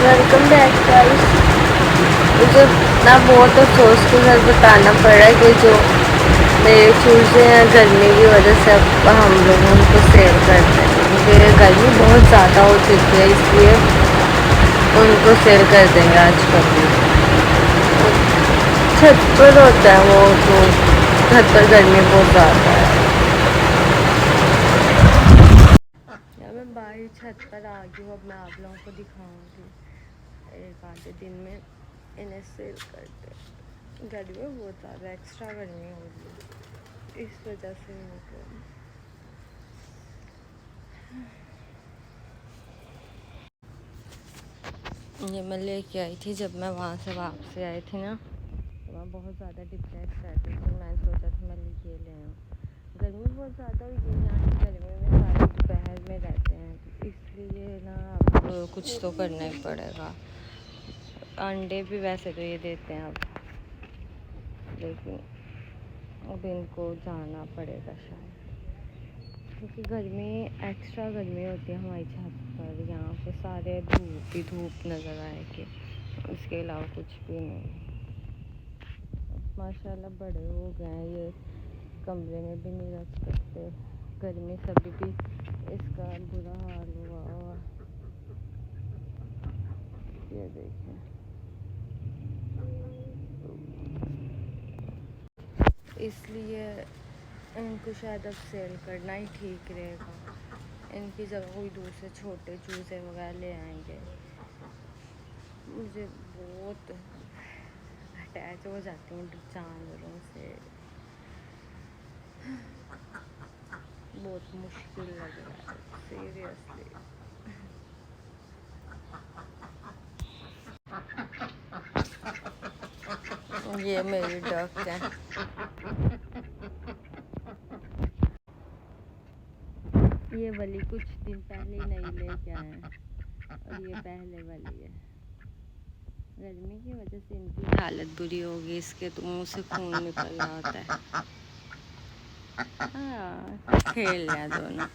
Welcome back guys. मुझे ना बहुत अफसोस के साथ बताना पड़ रहा है कि जो मेरे चूजे हैं गर्मी की वजह से अब हम लोग उनको सेल करते हैं, क्योंकि गर्मी बहुत ज़्यादा हो चुकी है, इसलिए उनको सेल कर देंगे आज कभी। छत पर होता है वो, तो छत पर गर्मी बहुत ज़्यादा है। या मैं बाहर छत पर आ गई हूँ, अब मैं आप लोगों को दिखाऊंगी एक आधे दिन में इन्हें सेल करते। गर्मी बहुत ज़्यादा एक्स्ट्रा गर्मी हो रही है, इस वजह से इनको ये मैं लेके आई थी। जब मैं वहाँ से वापसी आई थी ना, तो मैं बहुत ज़्यादा डिप्रेस रहती थी। मैंने सोचा था मैं ये ले आऊँ। गर्मी बहुत ज़्यादा हुई है यहाँ की, गर्मी में सारे दोपहर में रहते हैं, तो इसलिए ना अब कुछ तो करना ही पड़ेगा। अंडे भी वैसे तो ये देते हैं अब, लेकिन अब इनको जाना पड़ेगा शायद, क्योंकि गर्मी एक्स्ट्रा गर्मी होती है हमारी छत पर। यहाँ पे सारे धूप ही धूप नज़र आएगी, इसके अलावा कुछ भी नहीं। माशाल्लाह बड़े हो गए हैं, ये कमरे में भी नहीं रख सकते, गर्मी से अभी भी इसका बुरा हाल हुआ। ये देखें, इसलिए इनको शायद अब सेल करना ही ठीक रहेगा। इनकी जगह कोई दूसरे छोटे चूजे वगैरह ले आएंगे। मुझे बहुत अटैच हो जाती हूँ जानवरों से, बहुत मुश्किल लग रहा है सीरियसली। ये मेरी डक है। ये वाली कुछ दिन पहले ही नई लेके आए हैं, और ये पहले वाली है। गर्मी की वजह से इनकी हालत बुरी होगी, इसके तो मुंह से खून निकल रहा होता है। हाँ, खेल रहे हैं दोनों।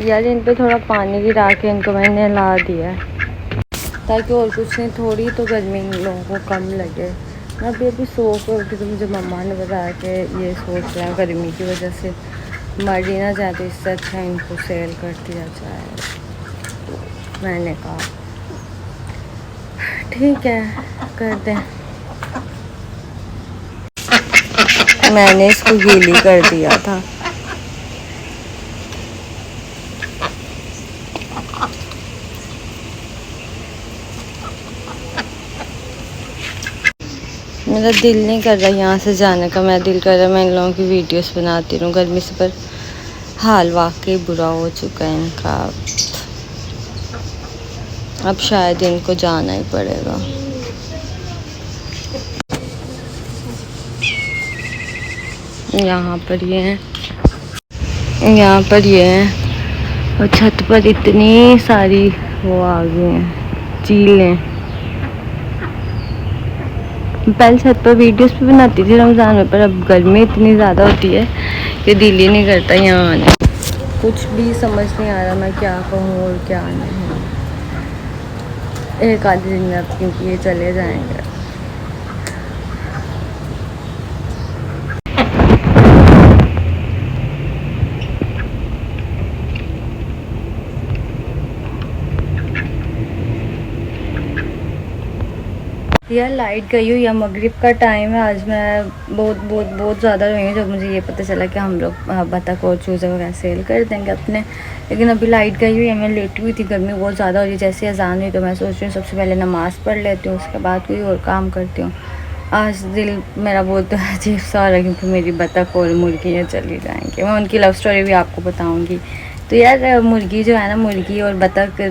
यार इन पे थोड़ा पानी गिरा के इनको मैंने नहला दिया है, ताकि और कुछ नहीं, थोड़ी तो गर्मी इन लोगों को कम लगे। मैं अभी सो के उठी तो मुझे मम्मा ने बताया कि ये सोच रहा है गर्मी की वजह से मर ही ना जाए, तो इससे अच्छा इनको सेल कर दिया जाए। तो मैंने कहा ठीक है कर दें। मैंने इसको गीली कर दिया था। मेरा दिल नहीं कर रहा यहाँ से जाने का, मेरा दिल कर रहा है मैं इन लोगों की वीडियोस बनाती रहूँ गर्मी से, पर हाल वाकई बुरा हो चुका है इनका। अब शायद इनको जाना ही पड़ेगा। यहाँ पर ये हैं, यहाँ पर ये हैं, और छत पर इतनी सारी वो आ गई हैं चीलें। पहले छत पर वीडियोस भी बनाती थी रमज़ान में, पर अब गर्मी इतनी ज़्यादा होती है कि दिल ही नहीं करता यहाँ आने। कुछ भी समझ नहीं आ रहा मैं क्या कहूँ और क्या नहीं। एक आधे दिन में अब क्योंकि ये चले जाएंगे। यार लाइट गई हुई है, मगरिब का टाइम है। आज मैं बहुत ज़्यादा रोई हूँ जब मुझे ये पता चला कि हम लोग बतख और चूज़े वगैरह सेल कर देंगे अपने। लेकिन अभी लाइट गई हुई है, मैं लेटी हुई थी, गर्मी बहुत ज़्यादा हो रही है। जैसे अजान हुई तो मैं सोच रही हूँ सबसे पहले नमाज़ पढ़ लेती हूँ, उसके बाद कोई और काम करती हूँ। आज दिल मेरा बहुत अजीब सा हो रहा है क्योंकि मेरी बतख और मुर्गियाँ चली जाएँगी। मैं उनकी लव स्टोरी भी आपको बताऊँगी। तो यार मुर्गी जो है ना, मुर्गी और बतख,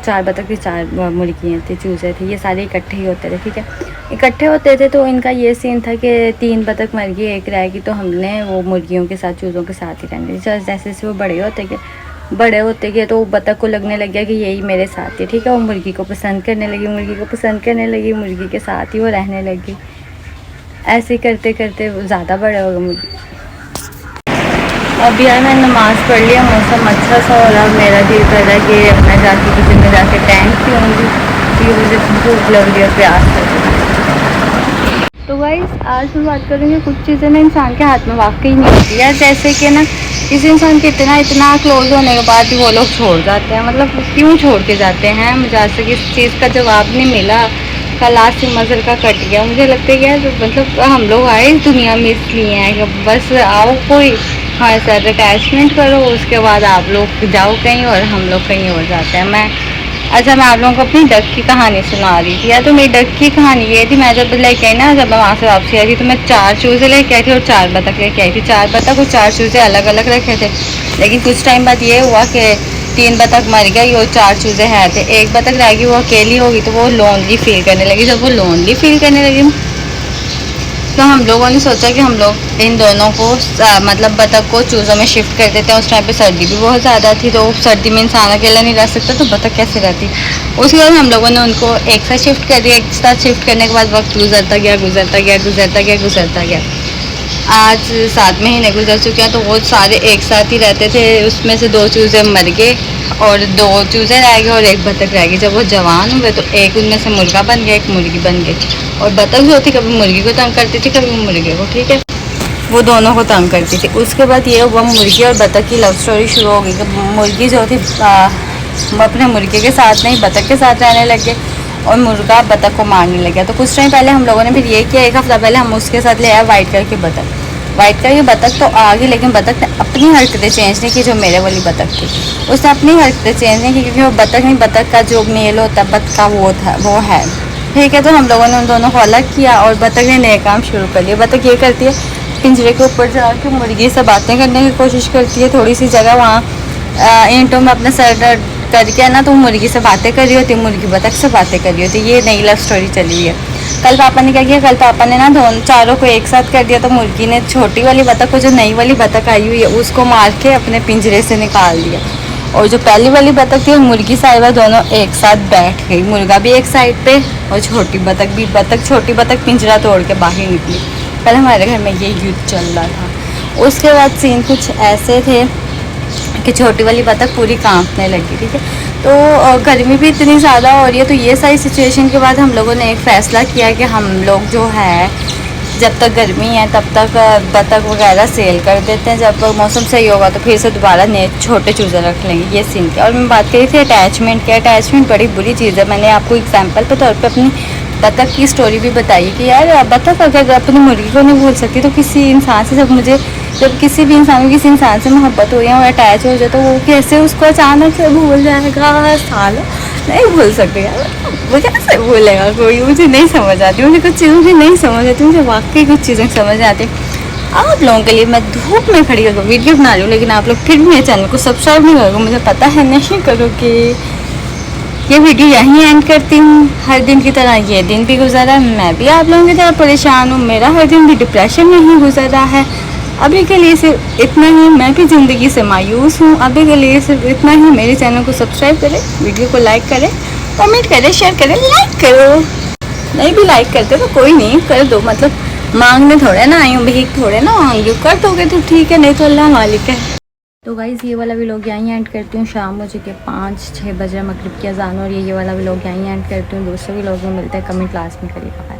चार बतख थी, चार मुर्गियाँ थी, चूज़े थे, ये सारे इकट्ठे ही होते थे। ठीक है, इकट्ठे होते थे तो इनका ये सीन था कि 3 बतख मर गई, एक रह गई, तो हमने वो मुर्गियों के साथ चूज़ों के साथ ही रहने दी। जैसे जैसे वो बड़े होते गए तो बतख को लगने लग गया कि यही मेरे साथ है। ठीक है, वो मुर्गी को पसंद करने लगी, मुर्गी के साथ ही वो रहने लगी। ऐसे करते करते ज़्यादा बड़े हो गए मुर्गी। अब यार मैंने नमाज़ पढ़ लिया, मौसम अच्छा सा हो रहा। मेरा दिल कर रहा है कि मैं जाके किचन में जाके टैंक पीऊँगी क्योंकि मुझे भूख लग रही है, प्यास लग रही है। तो गाइस आज मैं बात करूँगी कुछ चीज़ें ना इंसान के हाथ में वाकई नहीं होती है। जैसे कि ना किसी इंसान के इतना क्लोज होने के बाद भी वो लोग छोड़ जाते हैं। मतलब क्यों छोड़ के जाते हैं, मुझे आज तक इस चीज़ का जवाब नहीं मिला। कल आज से मज़र का कट गया। मुझे लगता है कि यार मतलब हम लोग आए इस दुनिया में इसलिए हैं कि बस आओ, कोई हमारे साथ अटैचमेंट करो, उसके बाद आप लोग जाओ कहीं और हम लोग कहीं और जाते हैं। अच्छा मैं आप लोगों को अपनी डक की कहानी सुना रही थी। या तो मेरी डक की कहानी ये थी, मैं जब लेके आई ना, जब मैं वहाँ से वापसी आई थी तो मैं 4 चूज़े लेके आई थी और 4 बतख लेके आई थी। 4 बतख और 4 चूज़े अलग अलग रखे थे। लेकिन कुछ टाइम बाद ये हुआ कि 3 बतख मर गई और 4 चूज़े हैं थे। एक बतख रह गई, वो अकेली होगी तो वो लोनली फील करने लगी। जब वो लोनली फील करने लगी तो हम लोगों ने सोचा कि हम लोग इन दोनों को मतलब बतख को चूज़ों में शिफ्ट कर देते हैं। उस टाइम पे सर्दी भी बहुत ज़्यादा थी, तो सर्दी में इंसान अकेला नहीं रह सकता, तो बतख कैसे रहती। उसके बाद हम लोगों ने उनको एक साथ शिफ्ट कर दिया। एक साथ शिफ्ट करने के बाद वक्त गुजरता गया। आज 7 महीने गुजर चुके हैं, तो वो सारे एक साथ ही रहते थे। उसमें से 2 चूज़े मर गए और 2 चूज़े रह गए और एक बतख रह गई। जब वो जवान हुए तो एक उनमें से मुर्गा बन गया, एक मुर्गी बन गई। और बतख जो थी कभी मुर्गी को तंग करती थी, कभी मुर्गे को। ठीक है, वो दोनों को तंग करती थी। उसके बाद ये हुआ, मुर्गी और बतख की लव स्टोरी शुरू हो गई। मुर्गी जो थी अपने मुर्गे के साथ नहीं बतख के साथ रहने लग गए और मुर्गा बतख को मारने लग गया। तो कुछ टाइम पहले हम लोगों ने फिर ये किया, 1 हफ्ता पहले हम उसके साथ ले आए वाइट कलर की बतख। वाइट कलर की बतख तो आ गई, लेकिन बतख ने अपनी हरकतें चेंज नहीं की। जो मेरे वाली बतख थी उसने अपनी हरकतें चेंज नहीं की, क्योंकि वो बतख नहीं, बतख का जो मेल होता है बतख का वो है। ठीक है, तो हम लोगों ने उन दोनों को अलग किया और बतख ने नए काम शुरू कर लिया। बतख ये करती है, पिंजरे के ऊपर जाकर मुर्गी से बातें करने की कोशिश करती है। थोड़ी सी जगह वहाँ ईंटों में अपना सर करके ना, तो मुर्गी से बातें कर रही होती है, मुर्गी बतख से बातें कर रही होती है। ये नई लव स्टोरी चली हुई है। कल पापा ने क्या किया, कल पापा ने ना चारों को एक साथ कर दिया। तो मुर्गी ने छोटी वाली बतख को, जो नई वाली बतख आई हुई है, उसको मार के अपने पिंजरे से निकाल दिया। और जो पहली वाली बतख थी और मुर्गी साहिबा दोनों एक साथ बैठ गई। मुर्गा भी एक साइड पे और छोटी बतख पिंजरा तोड़ के बाहर निकली। कल हमारे घर में ये युद्ध चल रहा था। उसके बाद सीन कुछ ऐसे थे कि छोटी वाली बतख पूरी कांपने लगी। ठीक है, तो गर्मी भी इतनी ज़्यादा हो रही है। तो ये सारी सिचुएशन के बाद हम लोगों ने एक फ़ैसला किया कि हम लोग जो है जब तक गर्मी है तब तक बतख वगैरह सेल कर देते हैं। जब मौसम सही होगा तो फिर से दोबारा नए छोटे चूज़े रख लेंगे। ये सीन किया। और मैं बात करी थी अटैचमेंट की। अटैचमेंट बड़ी बुरी चीज़ है। मैंने आपको एग्जाम्पल के तौर पर अपनी बतख की स्टोरी भी बताई कि यार बतख अगर अपनी मुर्गी को नहीं भूल सकती तो किसी इंसान से, जब किसी भी इंसान को किसी इंसान से मोहब्बत हो या अटैच हो जाए तो वो कैसे उसको अचानक से भूल जाएगा। सालों नहीं भूल सकते यार। वो कैसे बोलेगा कोई, मुझे नहीं समझ आती, मुझे कुछ चीज़ें मुझे नहीं समझ आती, मुझे वाकई कुछ चीज़ें समझ आती। आप लोगों के लिए मैं धूप में खड़ी होकर वीडियो बना रही हूँ, लेकिन आप लोग फिर भी मेरे चैनल को सब्सक्राइब नहीं करोगे, मुझे पता है नहीं करोगे। ये वीडियो यहीं एंड करती हूँ। हर दिन की तरह ये दिन भी गुजरा, मैं भी आप लोगों की तरह परेशान हूँ, मेरा हर दिन भी डिप्रेशन में ही गुजर रहा है। अभी के लिए सिर्फ इतना ही, मैं भी ज़िंदगी से मायूस हूँ। अभी के लिए सिर्फ इतना ही। मेरे चैनल को सब्सक्राइब करें, वीडियो को लाइक करें, कमेंट करें, शेयर करें, लाइक करो। नहीं भी लाइक करते तो कोई नहीं, कर दो, मतलब मांगने थोड़े ना आई हूँ, भीख थोड़े ना मांगी हूँ, कर दोगे तो ठीक है, नहीं तो अल्लाह मालिक है। तो गाइज़ ये वाला व्लॉग यहीं एंड करती हूँ। शाम हो चुकी है 5-6 बजे, मगरिब की अज़ान, और ये वाला व्लॉग यहीं एंड करती हूँ। दूसरे व्लॉग में मिलते हैं, कमेंट लास्ट में करिएगा।